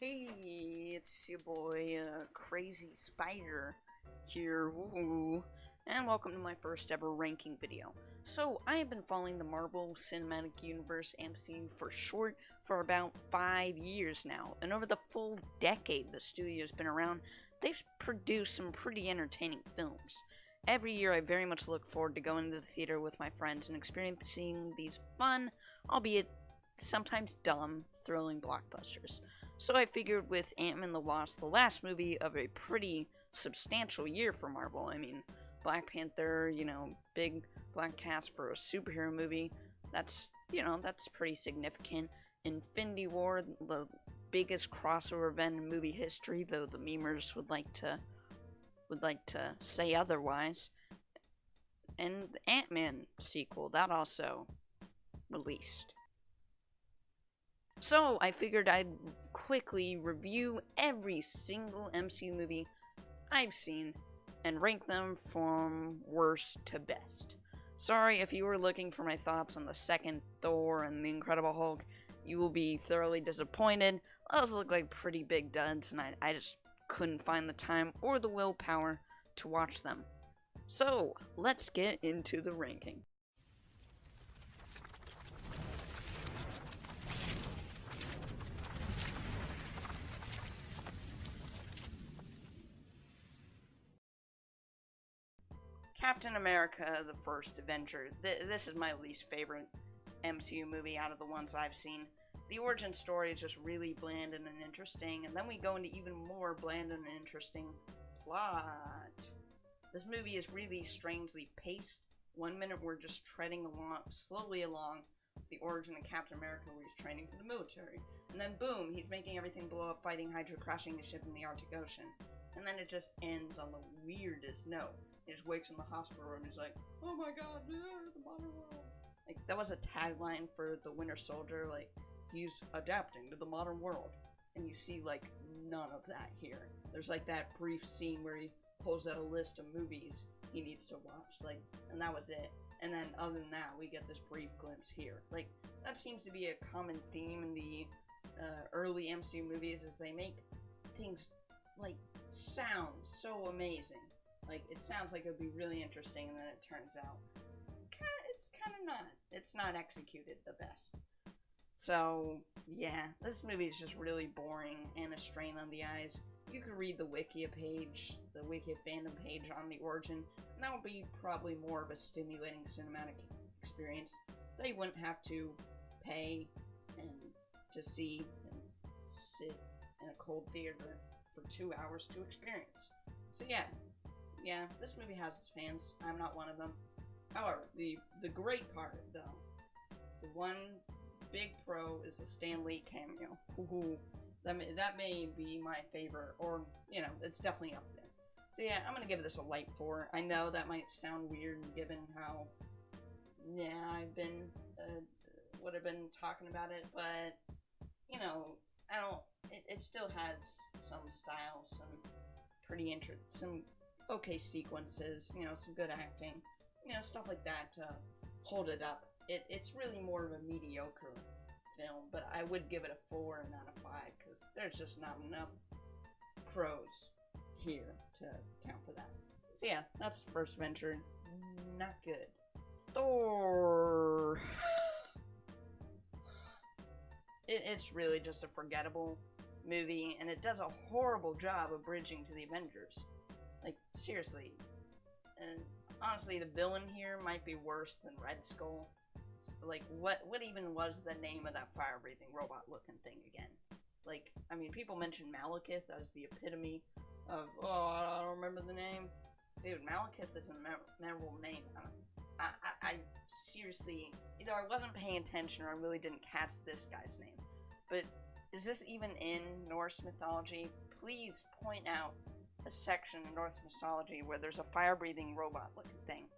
Hey, it's your boy, Crazy Spider here, woo, and welcome to my first ever ranking video. So, I have been following the Marvel Cinematic Universe MCU for short for about 5 years now, and over the full decade the studio's been around, they've produced some pretty entertaining films. Every year I very much look forward to going to the theater with my friends and experiencing these fun, albeit sometimes dumb, thrilling blockbusters. So I figured with Ant-Man the Wasp, the last movie of a pretty substantial year for Marvel. I mean, Black Panther, big black cast for a superhero movie. That's pretty significant. Infinity War, the biggest crossover event in movie history, though the memers would like to say otherwise. And the Ant-Man sequel, that also released. So I figured I'd quickly review every single MCU movie I've seen and rank them from worst to best. Sorry if you were looking for my thoughts on the second Thor and the Incredible Hulk, you will be thoroughly disappointed. Those look like pretty big duds, and I just couldn't find the time or the willpower to watch them. So let's get into the ranking. Captain America, the First Avenger. This is my least favorite MCU movie out of the ones I've seen. The origin story is just really bland and uninteresting, and then we go into even more bland and interesting plot. This movie is really strangely paced. 1 minute we're just treading slowly along with the origin of Captain America where he's training for the military. And then boom, he's making everything blow up, fighting Hydra, crashing a ship in the Arctic Ocean. And then it just ends on the weirdest note. He just wakes in the hospital room and he's like, oh my god, the modern world. Like, that was a tagline for the Winter Soldier, like, he's adapting to the modern world. And you see, like, none of that here. There's, like, that brief scene where he pulls out a list of movies he needs to watch, like, and that was it. And then, other than that, we get this brief glimpse here. Like, that seems to be a common theme in the early MCU movies, is they make things, like, sound so amazing. Like, it sounds like it would be really interesting, and then it turns out it's kind of not. It's not executed the best. So, yeah, this movie is just really boring and a strain on the eyes. You could read the Wikia page, the Wikia fandom page on the origin, and that would be probably more of a stimulating cinematic experience. They wouldn't have to pay and to see and sit in a cold theater for 2 hours to experience. So yeah, this movie has its fans. I'm not one of them. However, the great part, though, the one big pro is the Stan Lee cameo. That may be my favorite, or, it's definitely up there. So yeah, I'm gonna give this a light 4. I know that might sound weird given how, I've been, would have been talking about it, but, it still has some style, some pretty some okay sequences, some good acting, stuff like that to hold it up. It's really more of a mediocre film, but I would give it a 4 and not a 5, because there's just not enough pros here to count for that. So yeah, that's the first venture. Not good. Thor. It's really just a forgettable movie, and it does a horrible job of bridging to the Avengers. Like, seriously. And honestly, the villain here might be worse than Red Skull. Like, what even was the name of that fire-breathing robot-looking thing again? Like, I mean, people mention Malekith as the epitome of, I don't remember the name. Dude, Malekith is a memorable name. I seriously, either I wasn't paying attention or I really didn't catch this guy's name. But is this even in Norse mythology? Please point out a section in Norse mythology where there's a fire-breathing robot-looking thing.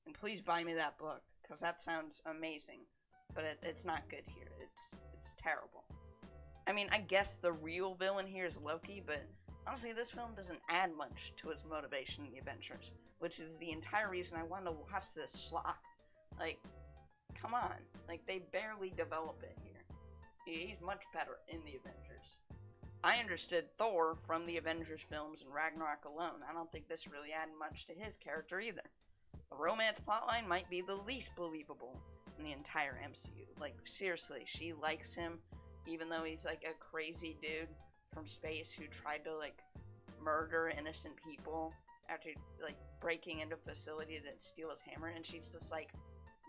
And please buy me that book, because that sounds amazing. But it's not good here. It's terrible. I mean, I guess the real villain here is Loki, but honestly, this film doesn't add much to its motivation in the Avengers, which is the entire reason I wanted to watch this schlock. Like, come on. Like, they barely develop it here. He's much better in the Avengers. I understood Thor from the Avengers films and Ragnarok alone. I don't think this really added much to his character either. The romance plotline might be the least believable in the entire MCU. Like, seriously, she likes him, even though he's like a crazy dude from space who tried to like murder innocent people after like breaking into a facility to steal his hammer, and she's just like,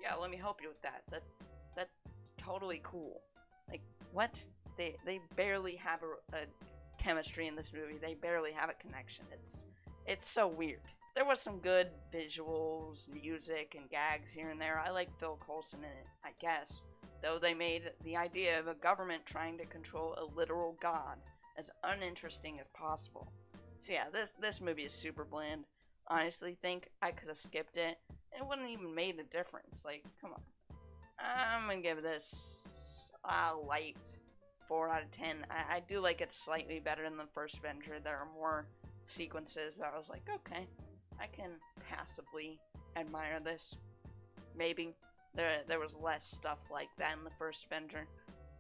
yeah, let me help you with that. That's totally cool. Like, what? They barely have a chemistry in this movie. They barely have a connection. It's so weird. There was some good visuals, music, and gags here and there. I like Phil Coulson in it, I guess. Though they made the idea of a government trying to control a literal god as uninteresting as possible. So yeah, this movie is super bland. Honestly think I could have skipped it. It wouldn't even made a difference. Like, come on. I'm gonna give this a light 4 out of 10. I do like it slightly better than the first Avenger. There are more sequences that I was like, okay, I can passively admire this. Maybe. There was less stuff like that in the first Avenger.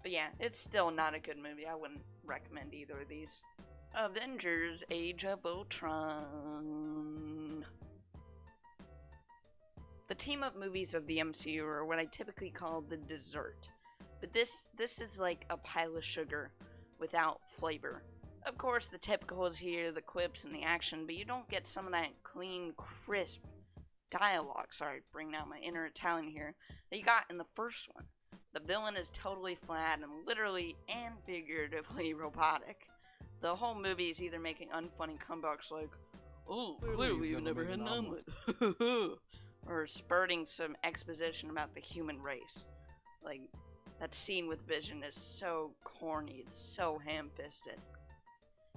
But yeah, it's still not a good movie. I wouldn't recommend either of these. Avengers Age of Ultron. The team-up movies of the MCU are what I typically call the dessert. But this is like a pile of sugar without flavor. Of course, the typicals here, the quips and the action, but you don't get some of that clean, crisp dialogue. Sorry, bringing out my inner Italian here. That you got in the first one. The villain is totally flat and literally and figuratively robotic. The whole movie is either making unfunny comebacks like, oh, clearly you've never had an omelet. Or spurting some exposition about the human race. Like, that scene with Vision is so corny, it's so ham-fisted.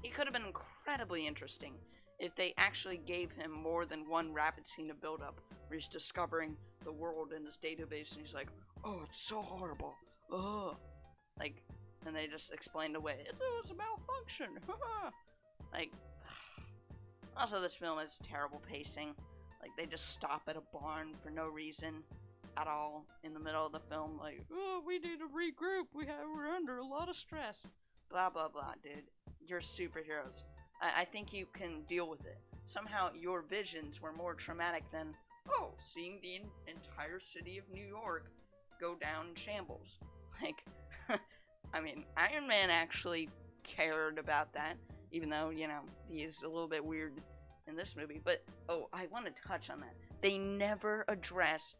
It could have been incredibly interesting if they actually gave him more than one rapid scene of build-up, where he's discovering the world in his database and he's like, oh, it's so horrible, ugh. Like, and they just explained away, it's a malfunction, like, also this film has terrible pacing. Like, they just stop at a barn for no reason at all in the middle of the film, like, oh, we need to regroup, we're under a lot of stress, blah blah blah. Dude, you're superheroes. I think you can deal with it. Somehow your visions were more traumatic than, oh, seeing the entire city of New York go down in shambles. Like, I mean, Iron Man actually cared about that, even though, you know, he is a little bit weird in this movie. But, oh, I want to touch on that. They never address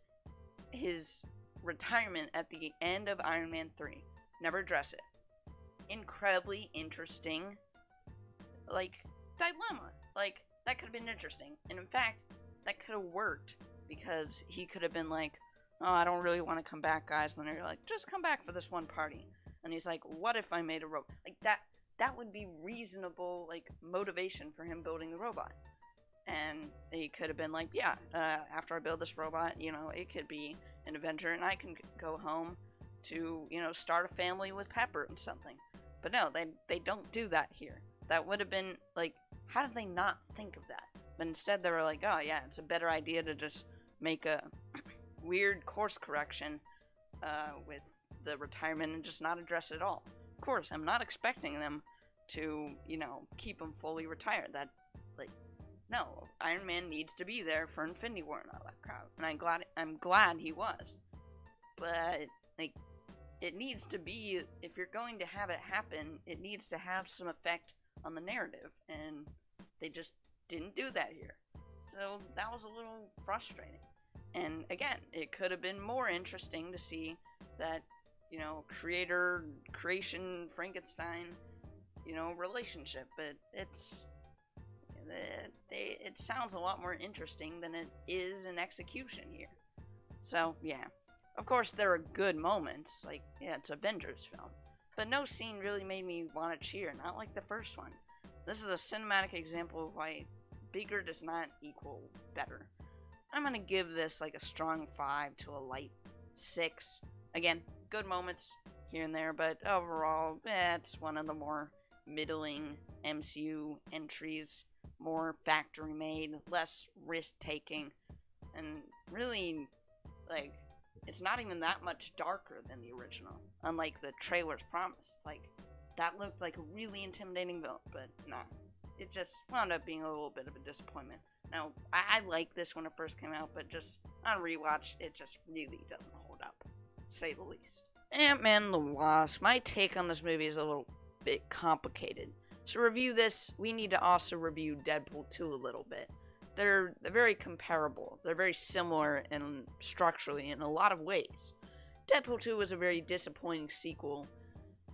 his retirement at the end of Iron Man 3. Never address it. Incredibly interesting, like, dilemma. Like, that could have been interesting. And in fact, that could have worked, because he could have been like, oh, I don't really want to come back, guys. And then they're like, just come back for this one party. And he's like, what if I made a robot? Like, that would be reasonable, like, motivation for him building the robot. And he could have been like, yeah, after I build this robot, you know, it could be an Avenger, and I can go home to, you know, start a family with Pepper and something. But no, they don't do that here. That would have been, like, how did they not think of that? But instead they were like, oh yeah, it's a better idea to just make a weird course correction with the retirement and just not address it at all. Of course, I'm not expecting them to, you know, keep him fully retired. That, like, no, Iron Man needs to be there for Infinity War and all that crap. And I'm glad he was. But, like, it needs to be, if you're going to have it happen, it needs to have some effect on the narrative. And they just didn't do that here. So that was a little frustrating. And again, it could have been more interesting to see that, you know, creation, Frankenstein, you know, relationship. But it sounds a lot more interesting than it is in execution here. So, yeah. Of course, there are good moments, like, yeah, it's Avengers film. But no scene really made me want to cheer, not like the first one. This is a cinematic example of why bigger does not equal better. I'm gonna give this like a strong 5 to a light 6. Again, good moments here and there, but overall, it's one of the more middling MCU entries. More factory made, less risk taking, and really, like, it's not even that much darker than the original, unlike the trailers promised. Like, that looked like a really intimidating villain, but nah. It just wound up being a little bit of a disappointment. Now, I liked this when it first came out, but just on rewatch, it just really doesn't hold up, to say the least. Ant-Man and the Wasp. My take on this movie is a little bit complicated. To review this, we need to also review Deadpool 2 a little bit. They're very comparable. They're very similar and structurally in a lot of ways. Deadpool 2 was a very disappointing sequel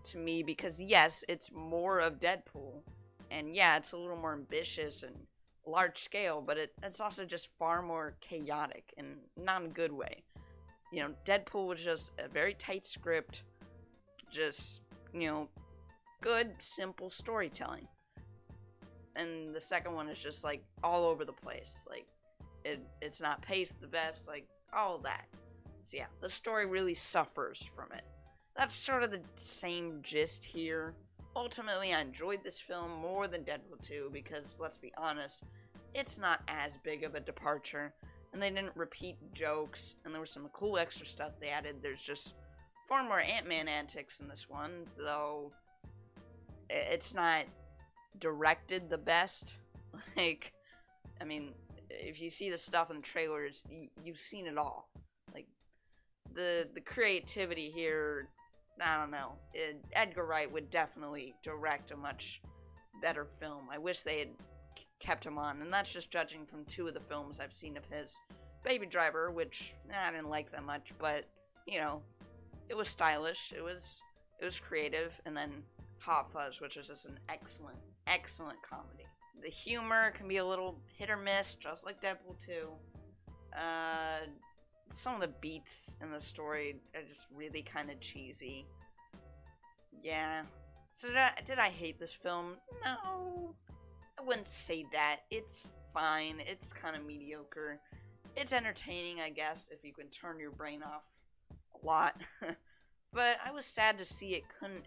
to me because, yes, it's more of Deadpool, and yeah, it's a little more ambitious and large scale, but it's also just far more chaotic and not in a good way. You know, Deadpool was just a very tight script, just, you know, good, simple storytelling. And the second one is just, like, all over the place. Like, it's not paced the best, like, all of that. So yeah, the story really suffers from it. That's sort of the same gist here. Ultimately, I enjoyed this film more than Deadpool 2 because, let's be honest, it's not as big of a departure, and they didn't repeat jokes, and there was some cool extra stuff they added. There's just far more Ant-Man antics in this one, though it's not directed the best. Like, I mean, if you see the stuff in the trailers, you've seen it all. Like, the creativity here, I don't know. Edgar Wright would definitely direct a much better film. I wish they had kept him on, and that's just judging from 2 of the films I've seen of his. Baby Driver, which I didn't like that much, but, you know, it was stylish, it was creative, and then Hot Fuzz, which is just an excellent comedy. The humor can be a little hit or miss, just like Deadpool 2. Some of the beats in the story are just really kind of cheesy. Yeah. So did I hate this film? No. I wouldn't say that. It's fine. It's kind of mediocre. It's entertaining, I guess, if you can turn your brain off a lot. But I was sad to see it couldn't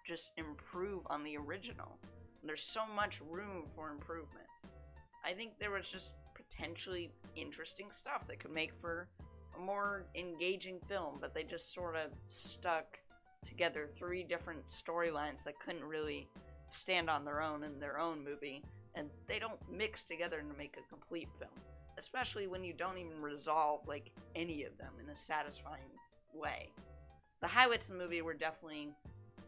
just improve on the original. There's so much room for improvement. I think there was just potentially interesting stuff that could make for a more engaging film, but they just sort of stuck together 3 different storylines that couldn't really stand on their own in their own movie, and they don't mix together to make a complete film, especially when you don't even resolve, like, any of them in a satisfying way. The highlights in the movie were definitely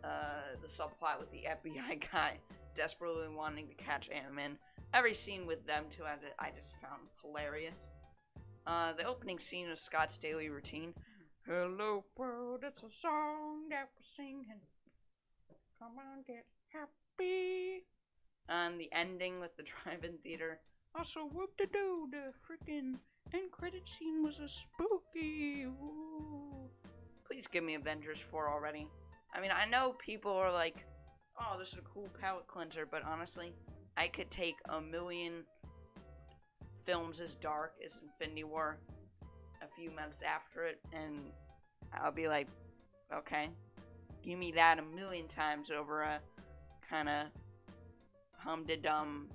the subplot with the FBI guy desperately wanting to catch Ant-Man. Every scene with them two I just found hilarious. The opening scene of Scott's daily routine. Hello world, it's a song that we're singing. Come on, get happy. And the ending with the drive-in theater. Also, whoop-de-doo, the freaking end credit scene was a spooky. Ooh. Please give me Avengers 4 already. I mean, I know people are like, oh, this is a cool palate cleanser, but honestly, I could take a million films as dark as Infinity War a few months after it, and I'll be like, okay, give me that a million times over a kind of hum-de-dum,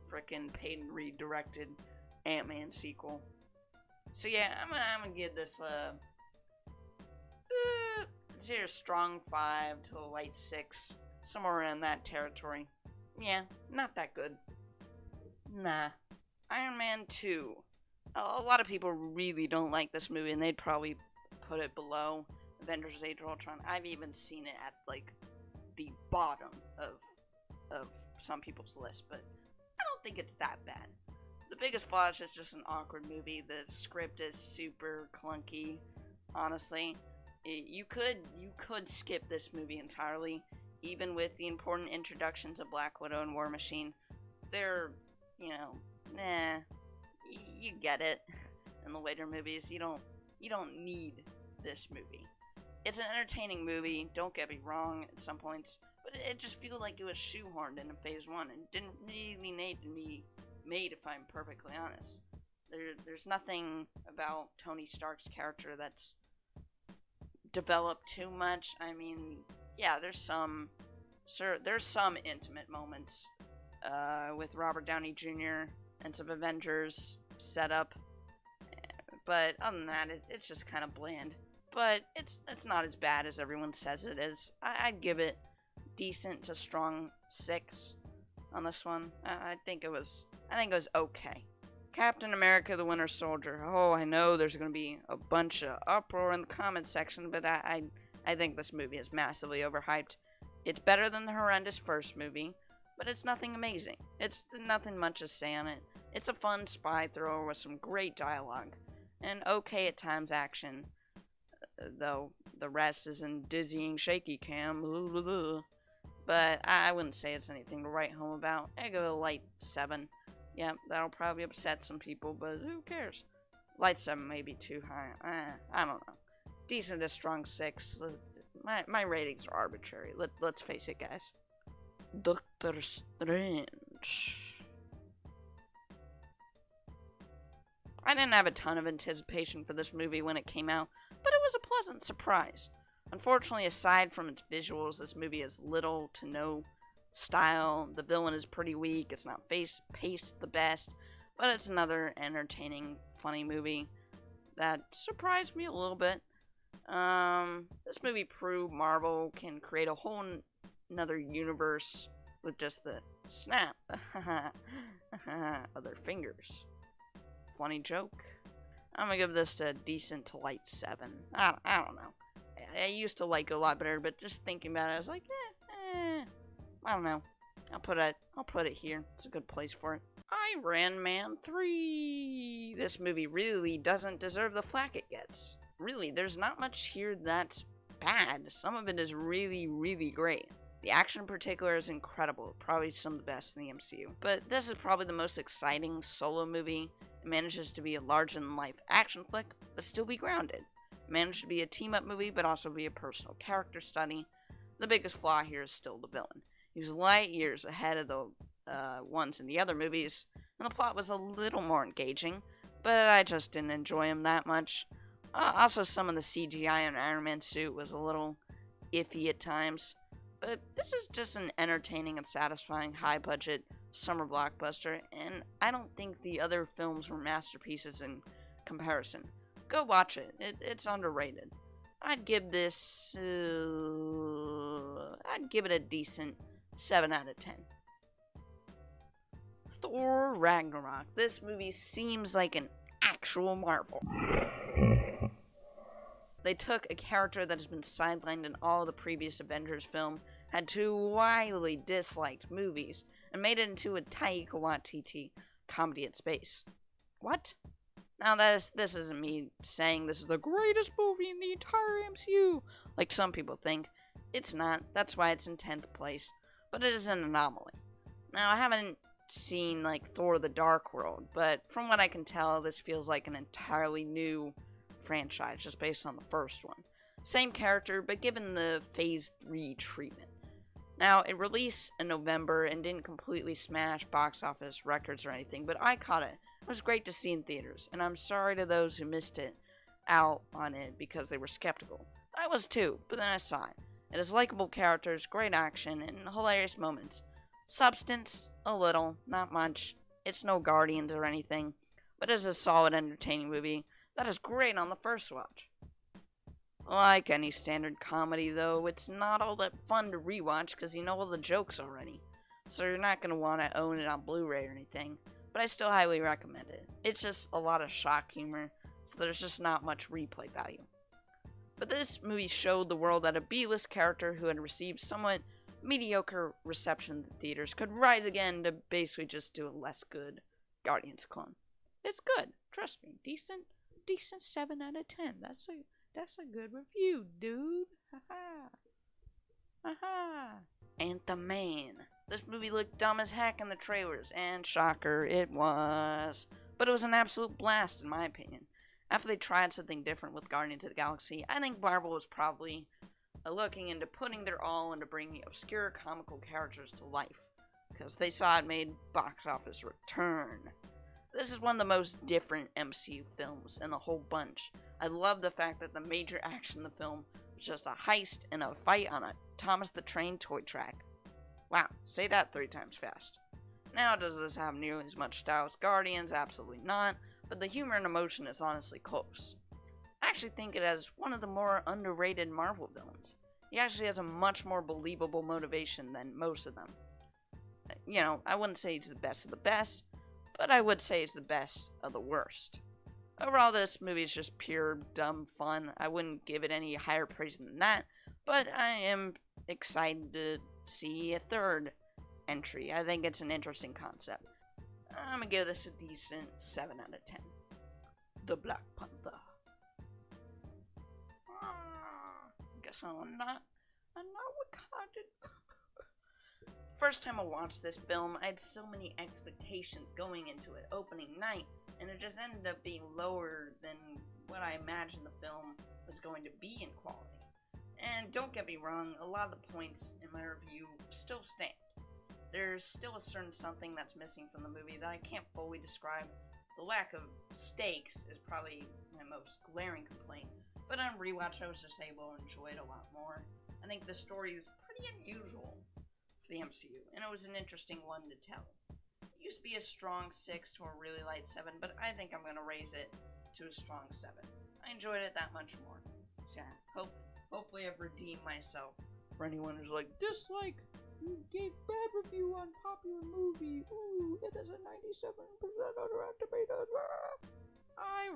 frickin' Peyton Reed directed Ant-Man sequel. So yeah, I'm gonna give this it's either a strong 5 to a light 6, somewhere around that territory. Yeah, not that good. Nah. Iron Man 2. A lot of people really don't like this movie, and they'd probably put it below Avengers Age of Ultron. I've even seen it at, like, the bottom of some people's list, but I don't think it's that bad. The biggest flaw is just an awkward movie. The script is super clunky, honestly. You could skip this movie entirely, even with the important introductions of Black Widow and War Machine. They're, you know, you get it. In the later movies, you don't need this movie. It's an entertaining movie, don't get me wrong at some points, but it just feels like it was shoehorned into Phase 1 and didn't really need to be made, if I'm perfectly honest. There's nothing about Tony Stark's character that's developed too much. I mean, yeah, there's some intimate moments with Robert Downey Jr. and some Avengers setup, but other than that, it's just kind of bland. But it's not as bad as everyone says it is. I'd give it decent to strong 6 on this one. I think it was okay. Captain America: The Winter Soldier. Oh, I know there's going to be a bunch of uproar in the comments section, but I think this movie is massively overhyped. It's better than the horrendous first movie, but it's nothing amazing. It's nothing much to say on it. It's a fun spy thriller with some great dialogue, and okay at times action, though the rest is in dizzying shaky cam. But I wouldn't say it's anything to write home about. I go a light 7. Yeah, that'll probably upset some people, but who cares? Light 7 may be too high. I don't know. Decent to strong 6. My ratings are arbitrary. Let's face it, guys. Doctor Strange. I didn't have a ton of anticipation for this movie when it came out, but it was a pleasant surprise. Unfortunately, aside from its visuals, this movie has little to no style. The villain is pretty weak. It's not paced the best, but it's another entertaining, funny movie that surprised me a little bit. This movie proved Marvel can create a whole another universe with just the snap of their fingers. Funny joke. I'm gonna give this a decent to light 7. I don't know. I used to like it a lot better, but just thinking about it, I was like, I don't know. I'll put it here. It's a good place for it. Iron Man 3. This movie really doesn't deserve the flack it gets. Really, there's not much here that's bad. Some of it is really, really great. The action in particular is incredible. Probably some of the best in the MCU. But this is probably the most exciting solo movie. It manages to be a larger-than-life action flick, but still be grounded. It managed to be a team-up movie, but also be a personal character study. The biggest flaw here is still the villain. He's light years ahead of the ones in the other movies, and the plot was a little more engaging, but I just didn't enjoy him that much. Also, some of the CGI on Iron Man's suit was a little iffy at times, but this is just an entertaining and satisfying high-budget summer blockbuster, and I don't think the other films were masterpieces in comparison. Go watch it. It's underrated. I'd give this... I'd give it a decent 7 out of 10. Thor Ragnarok. This movie seems like an actual Marvel. They took a character that has been sidelined in all the previous Avengers films, had 2 widely disliked movies, and made it into a Taika Waititi comedy in space. What? Now, this isn't me saying this is the greatest movie in the entire MCU, like some people think. It's not. That's why it's in 10th place. But it is an anomaly. Now, I haven't seen, Thor: The Dark World, but from what I can tell, this feels like an entirely new franchise, just based on the first one. Same character, but given the Phase 3 treatment. Now, it released in November and didn't completely smash box office records or anything, but I caught it. It was great to see in theaters, and I'm sorry to those who missed it out on it because they were skeptical. I was too, but then I saw it. It has likable characters, great action, and hilarious moments. Substance, a little, not much. It's no Guardians or anything, but it is a solid, entertaining movie that is great on the first watch. Like any standard comedy, though, it's not all that fun to rewatch because you know all the jokes already. So you're not going to want to own it on Blu-ray or anything, but I still highly recommend it. It's just a lot of shock humor, so there's just not much replay value. But this movie showed the world that a B-list character who had received somewhat mediocre reception in the theaters could rise again to basically just do a less good Guardians clone. It's good, trust me. Decent 7 out of 10. That's a good review, dude. Haha. Haha. Ant-Man. This movie looked dumb as heck in the trailers, and shocker, it was. But it was an absolute blast, in my opinion. After they tried something different with Guardians of the Galaxy, I think Marvel was probably looking into putting their all into bringing obscure comical characters to life, because they saw it made box office return. This is one of the most different MCU films in the whole bunch. I love the fact that the major action in the film was just a heist and a fight on a Thomas the Train toy track. Wow, say that 3 times fast. Now, does this have nearly as much style as Guardians? Absolutely not. but the humor and emotion is honestly close. I actually think it has one of the more underrated Marvel villains. He actually has a much more believable motivation than most of them. I wouldn't say he's the best of the best, but I would say he's the best of the worst. Overall, this movie is just pure dumb fun. I wouldn't give it any higher praise than that, but I am excited to see a third entry. I think it's an interesting concept. I'm gonna give this a decent 7 out of 10. The Black Panther. Guess I'm not Wakandan. First time I watched this film, I had so many expectations going into it opening night, and it just ended up being lower than what I imagined the film was going to be in quality. And don't get me wrong, a lot of the points in my review still stand. There's still a certain something that's missing from the movie that I can't fully describe. The lack of stakes is probably my most glaring complaint, but on rewatch I was just able to enjoy it a lot more. I think the story is pretty unusual for the MCU, and it was an interesting one to tell. It used to be a strong 6 to a really light 7, but I think I'm going to raise it to a strong 7. I enjoyed it that much more. So yeah, hopefully I've redeemed myself for anyone who's like, dislike, you gave bad review on popular movie. Ooh, it is a 97% on Rotten Tomatoes.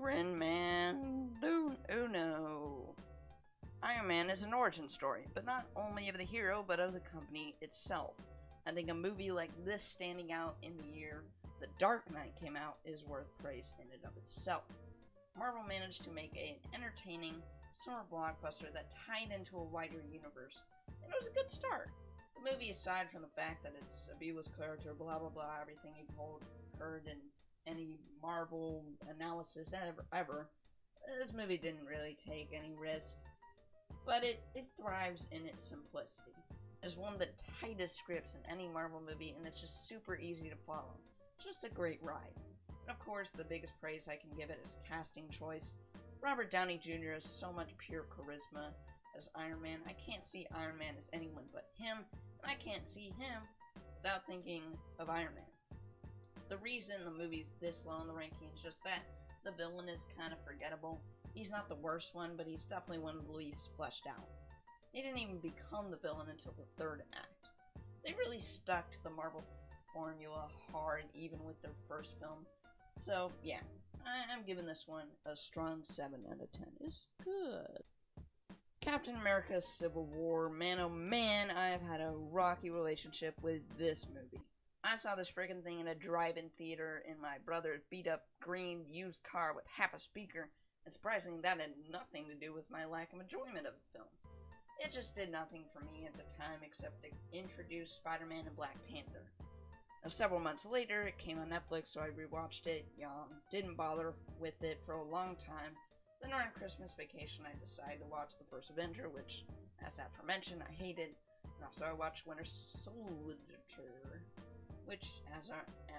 Iron Man, no. Iron Man is an origin story, but not only of the hero, but of the company itself. I think a movie like this standing out in the year The Dark Knight came out is worth praise in and of itself. Marvel managed to make an entertaining summer blockbuster that tied into a wider universe, and it was a good start. The movie, aside from the fact that it's a B-list character, blah blah blah, everything you've heard in any Marvel analysis ever, this movie didn't really take any risk, but it thrives in its simplicity. It's one of the tightest scripts in any Marvel movie, and it's just super easy to follow. Just a great ride. And of course, the biggest praise I can give it is casting choice. Robert Downey Jr. has so much pure charisma as Iron Man. I can't see Iron Man as anyone but him, and I can't see him without thinking of Iron Man. The reason the movie's this low in the ranking is just that the villain is kind of forgettable. He's not the worst one, but he's definitely one of the least fleshed out. He didn't even become the villain until the third act. They really stuck to the Marvel formula hard, even with their first film. So, yeah, I'm giving this one a strong 7 out of 10. It's good. Captain America Civil War. Man, oh man, I've had a rocky relationship with this movie. I saw this friggin' thing in a drive-in theater in my brother's beat-up green used car with half a speaker, and surprisingly that had nothing to do with my lack of enjoyment of the film. It just did nothing for me at the time except to introduce Spider-Man and Black Panther. Now, several months later, it came on Netflix, so I rewatched it. Didn't bother with it for a long time. Then around Christmas vacation, I decided to watch the first Avenger, which, as aforementioned, I hated. And also I watched Winter Soldier, which, as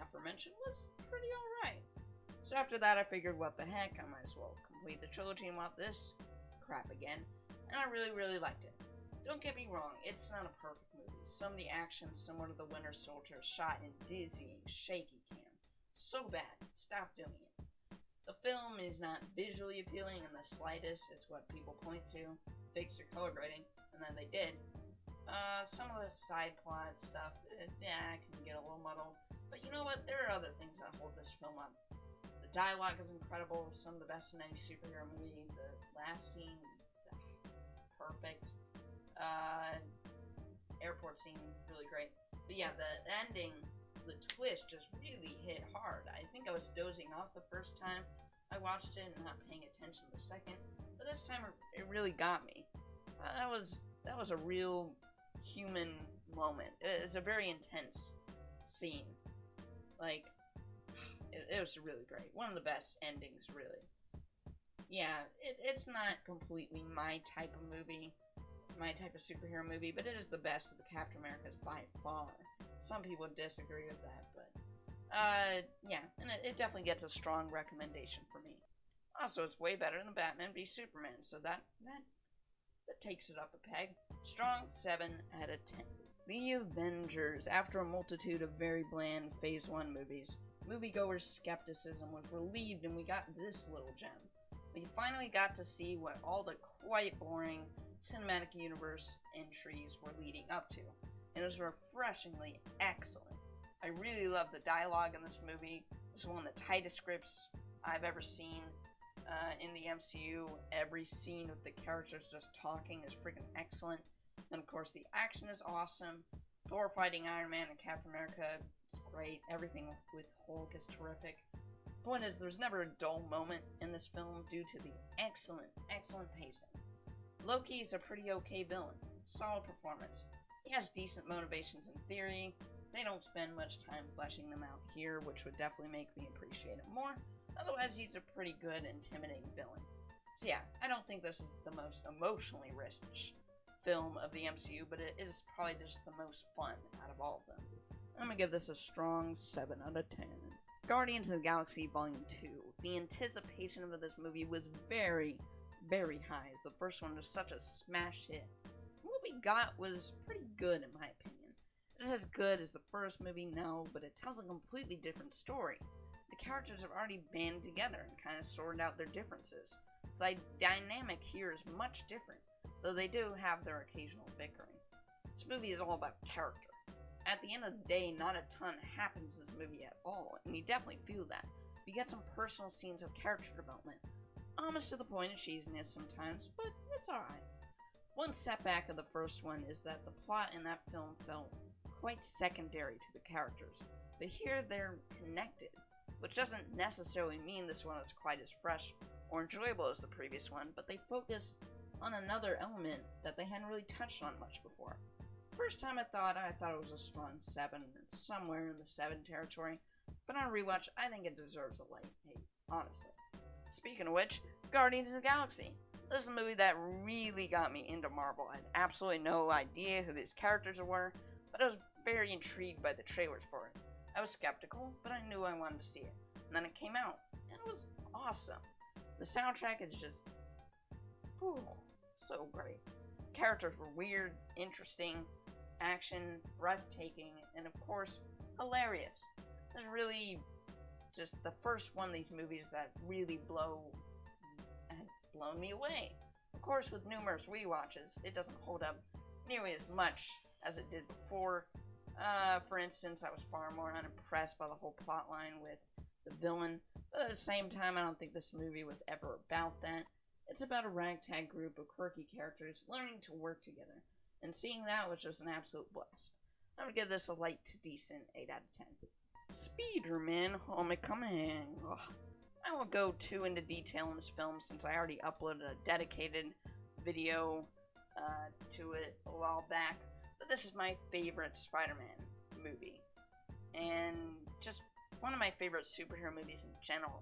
aforementioned, was pretty alright. So after that, I figured, what the heck, I might as well complete the trilogy and watch this crap again. And I really, really liked it. Don't get me wrong, it's not a perfect movie. Some of the action similar to the Winter Soldier shot in dizzying, shaky cam. So bad. Stop doing it. The film is not visually appealing in the slightest. It's what people point to. Fix your color grading, and then they did. Some of the side plot stuff, it can get a little muddled. But you know what? There are other things that hold this film up. The dialogue is incredible. Some of the best in any superhero movie. The last scene, perfect. Airport scene, really great. But yeah, the ending, the twist just really hit hard. I think I was dozing off the first time I watched it and not paying attention the second. But this time it really got me. That was a real human moment. It's a very intense scene. Like, it was really great. One of the best endings, really. Yeah, it's not completely my type of movie, my type of superhero movie, but it is the best of the Captain Americas by far. Some people disagree with that, but yeah, and it definitely gets a strong recommendation for me. Also, it's way better than Batman v Superman, so that takes it up a peg. Strong 7 out of 10. The Avengers. After a multitude of very bland Phase 1 movies, Moviegoers' skepticism was relieved and we got this little gem. We finally got to see what all the quite boring cinematic universe entries were leading up to, and it was refreshingly excellent. I really love the dialogue in this movie. This is one of the tightest scripts I've ever seen in the MCU. Every scene with the characters just talking is freaking excellent. And of course, the action is awesome. Thor fighting Iron Man and Captain America is great. Everything with Hulk is terrific. Point is, there's never a dull moment in this film due to the excellent pacing. Loki is a pretty okay villain. Solid performance. He has decent motivations in theory. They don't spend much time fleshing them out here, which would definitely make me appreciate it more. Otherwise, he's a pretty good, intimidating villain. So yeah, I don't think this is the most emotionally rich film of the MCU, but it is probably just the most fun out of all of them. I'm gonna give this a strong 7 out of 10. Guardians of the Galaxy Volume 2. The anticipation of this movie was very high, as the first one was such a smash hit. What we got was pretty good, in my opinion. Is it as good as the first movie? No, but it tells a completely different story. The characters have already banded together and kind of sorted out their differences, so the dynamic here is much different, though they do have their occasional bickering. This movie is all about character. At the end of the day, not a ton happens in this movie at all, and you definitely feel that. You get some personal scenes of character development, almost to the point of cheesiness sometimes, but it's alright. One setback of the first one is that the plot in that film felt quite secondary to the characters, but here they're connected, which doesn't necessarily mean this one is quite as fresh or enjoyable as the previous one, but they focus on another element that they hadn't really touched on much before. First time I thought it was a strong 7, somewhere in the 7 territory, but on rewatch, I think it deserves a light 8, honestly. Speaking of which, Guardians of the Galaxy. This is a movie that really got me into Marvel. I had absolutely no idea who these characters were, but I was very intrigued by the trailers for it. I was skeptical, but I knew I wanted to see it. And then it came out, and it was awesome. The soundtrack is just, so great. Characters were weird, interesting, action, breathtaking, and of course, hilarious. This is really just the first one of these movies that really had blown me away. Of course, with numerous rewatches, it doesn't hold up nearly as much as it did before. For instance, I was far more unimpressed by the whole plotline with the villain, but at the same time, I don't think this movie was ever about that. It's about a ragtag group of quirky characters learning to work together, and seeing that was just an absolute blast. I'm gonna give this a light to decent 8 out of 10. Spider-Man Homecoming. Ugh. I won't go too into detail in this film since I already uploaded a dedicated video to it a while back, but this is my favorite Spider-Man movie, and just one of my favorite superhero movies in general.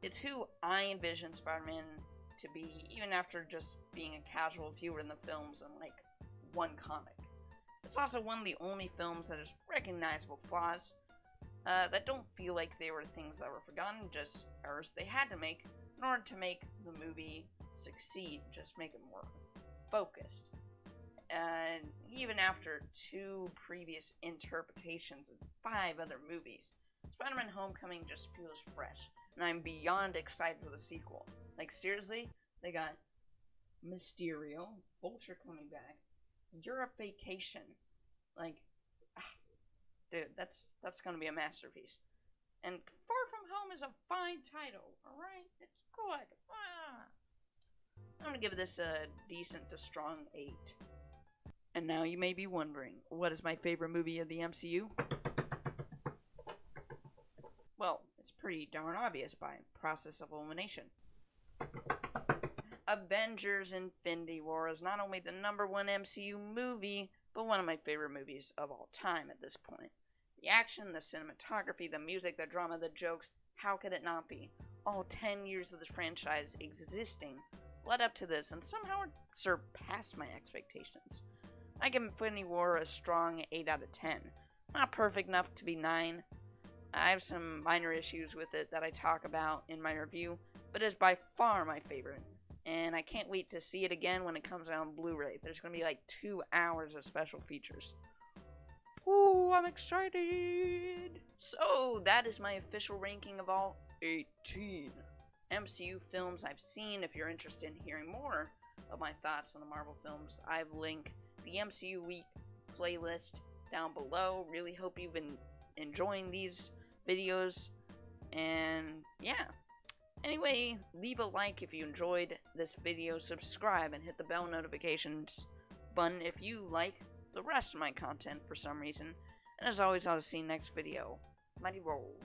It's who I envision Spider-Man to be, even after just being a casual viewer in the films and like one comic. It's also one of the only films that has recognizable flaws that don't feel like they were things that were forgotten, just errors they had to make in order to make the movie succeed, just make it more focused. And even after 2 previous interpretations and 5 other movies, Spider-Man Homecoming just feels fresh, and I'm beyond excited for the sequel. Like, seriously, they got Mysterio, Vulture coming back, Europe Vacation. Like, dude, that's gonna be a masterpiece. And Far From Home is a fine title, alright? It's good. I'm gonna give this a decent to strong 8. And now you may be wondering, what is my favorite movie of the MCU? Well, it's pretty darn obvious by process of elimination. Avengers Infinity War is not only the #1 MCU movie, but one of my favorite movies of all time at this point. The action, the cinematography, the music, the drama, the jokes, how could it not be? All 10 years of this franchise existing led up to this and somehow surpassed my expectations. I give Infinity War a strong 8 out of 10. Not perfect enough to be 9. I have some minor issues with it that I talk about in my review, but it is by far my favorite. And I can't wait to see it again when it comes out on Blu-ray. There's going to be like 2 hours of special features. Ooh, I'm excited! So, that is my official ranking of all 18 MCU films I've seen. If you're interested in hearing more of my thoughts on the Marvel films, I've linked the MCU Week playlist down below. Really hope you've been enjoying these videos. And yeah. Anyway, leave a like if you enjoyed this video, subscribe, and hit the bell notifications button if you like the rest of my content for some reason. And as always, I'll see you next video. Mighty roll.